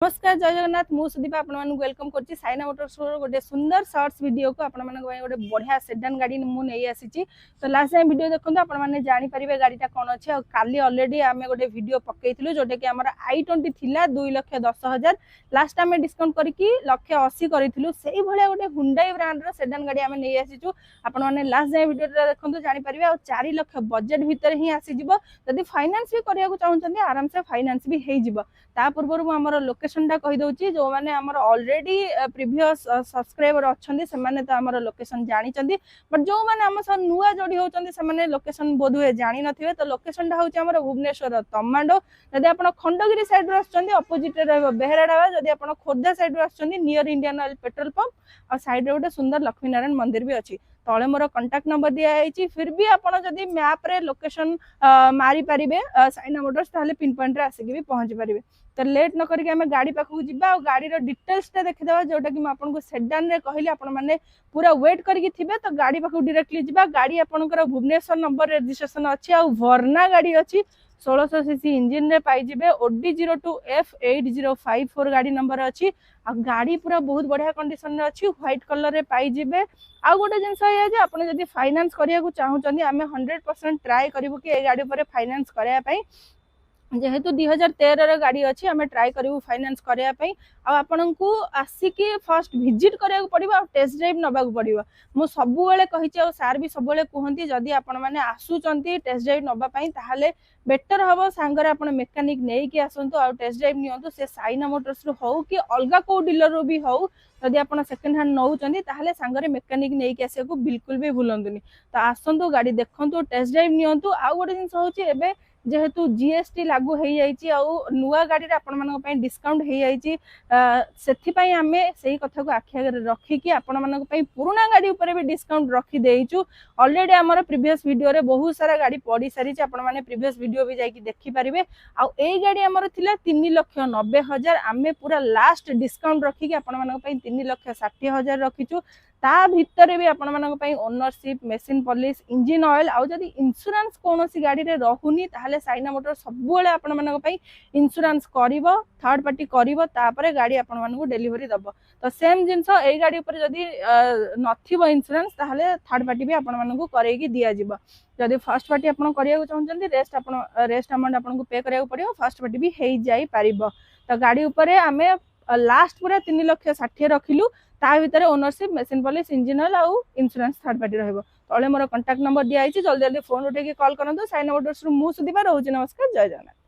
नमस्कार जय जगन्नाथ मु सुदीपा आपण मानक वेलकम करछि साइना मोटर्स गोटे सुंदर शॉर्ट्स वीडियो को आपण मानक गोटे बढ़िया सेडान गाड़ी मु नै आसीछि। तो लास्ट टाइम वीडियो देखंतु आपण माने जानि परिबे गाड़ीटा कोन अछि। और काली ऑलरेडी आमे गोटे वीडियो पकेइथिलु जोटे कि हमर i20 थिला 2,10,000 लास्ट टाइम डिस्काउंट करके 1,80,000 करिथिलु। सेही भले गोटे हुंडई ब्रांड रो सेडान गाड़ी आमे नै आसीछु। आपण माने लास्ट टाइम वीडियो देखंतु जानि परिबे। और 4 लाख बजेट भीतर ही आसी जिवो। जदि फाइनेंस भी करिया को चाहउछन्ती आराम से फाइनेंस भी हेइ जिवो। ता पूर्व मु हमर लोकेशन टा कहि दउची जो माने हमर ऑलरेडी प्रीवियस सब्सक्राइबर अछन्ती से माने तो हमर लोकेशन जानि चंदी। बट जो माने हम स नुआ जोडी होचंती से माने लोकेशन बोधुए जानि नथिबे। तो लोकेशन टा होची हमर भुवनेश्वर तमांडो। जदि आपण खंडगिरी साइड रो आछन्ती अपोजिट रे रहबो बेहराडावा। जदि आपण खोर्धा साइड रो आछन्ती near Indian oil petrol pump और साइड रे गोटे सुंदर लक्ष्मी नारायण मंदिर भी अछि। तले मोर कांटेक्ट नंबर दिया है। फिर भी आपण जदि मैप रे लोकेशन मारी परिबे साइना मोटर्स ताले पिन पॉइंट रे आसिक भी पहुंच परिबे। तो लेट न करके आमे गाड़ी पाखु जिबा और गाड़ी रो डिटेल्स टा देखिदेबा जोटा कि म आपन को सेडान रे कहली आपण माने पूरा वेट करके थिबे। तो गाड़ी पाखु डायरेक्टली जिबा। गाड़ी आपनकर भुवनेश्वर नंबर रजिस्ट्रेशन अछि और वर्ना गाड़ी अछि 1600 सीसी इंजन रे पाई जिबे। OD02F8054 गाड़ी नंबर अछि। आ गाड़ी पूरा बहुत बढ़िया कंडीशन रे अछि। व्हाइट कलर रे पाई जिबे। आ गोटे जिंस ये जे आपण जदि फाइनेंस करिया को चाहउचंदी आमे 100% ट्राई करिवु कि ए गाड़ी पर फाइनेंस करिया पई। जेहेतु 2013 गाड़ी अच्छी आम ट्राए करूँ फाइनेंस करने। आपको आसिक फर्स्ट विजिट करा पड़ो टेस्ट ड्राइव नवाक पड़ो। मुझे सबुले कही सार भी सब कहती जदि आपण मैंने आसुंच टेस्ट ड्राइव नापी ताहले बेटर हम सांगरे आप मेकानिक नहीं आसतु आ टेस्ट ड्राइव नियंतु। से साइना मोटर्स रू हो कि अलग को डीलर रू भी हो। जदि आप सेकेंड हैंड नौचंदी ताहले सांगरे मेकानिक नहीं आसिया को बिल्कुल भी भूलंतुनी। तो आसतु गाड़ी देखंतु टेस्ट ड्राइव नियंतु। आ गोटे जिनस होची एबे जेहेतु जीएसटी लागू हो जाइए नुआ गाड़ी आपण मान डिस्काउंट हो जाइए। से आमे सही कथा को आखि आगे रखिकी आपण मान पुराना गाड़ी उपर भी डिस्काउंट रखी देइचु। ऑलरेडी आमर प्रीवियस वीडियो रे बहुत सारा गाड़ी पड़ी सारी आपण माने प्रीवियस वीडियो भी जाकि देखि पारिबे। आ ए गाड़ी आमर थिला 3,90,000 आमे पूरा लास्ट डिस्काउंट रखिकी आपण मान 3,60,000 रखिचु। ता भितर भी आपण मान ownership machine polish engine oil आउ जदि इंश्योरेंस कौन सी गाड़ी रे रहुनी ताहले साइना मोटर सबुले आपण मान इंश्योरेंस करिवो थर्ड पार्टी करिवो तापरे गाड़ी आपण मान को डिलीवरी दबो। तो सेम जिंस ए गाड़ी ऊपर जदि नथिबो इंश्योरेंस ताहले थर्ड पार्टी भी आपण मान को करेगी दिया जिवो। जदि फर्स्ट पार्टी आपण करिया को चाहउचंदी रेस्ट अमाउंट आपण को पे करिया को पड़ियो फर्स्ट पार्टी भी हेई जाई पारिबो। तो गाड़ी ऊपर आमे लास्ट पूरा 3,60,000 रखिलु। ता भितर ownership machine polish engine oil आउ इंश्योरेंस थर्ड पार्टी रहइबो। तळे मोर कांटेक्ट नंबर दिया है। जल्दी जल्दी फोन उठे के कॉल करंतु। साइना मोटर्स रु मु सुदीपा रहउची। नमस्कार जय जगन्नाथ।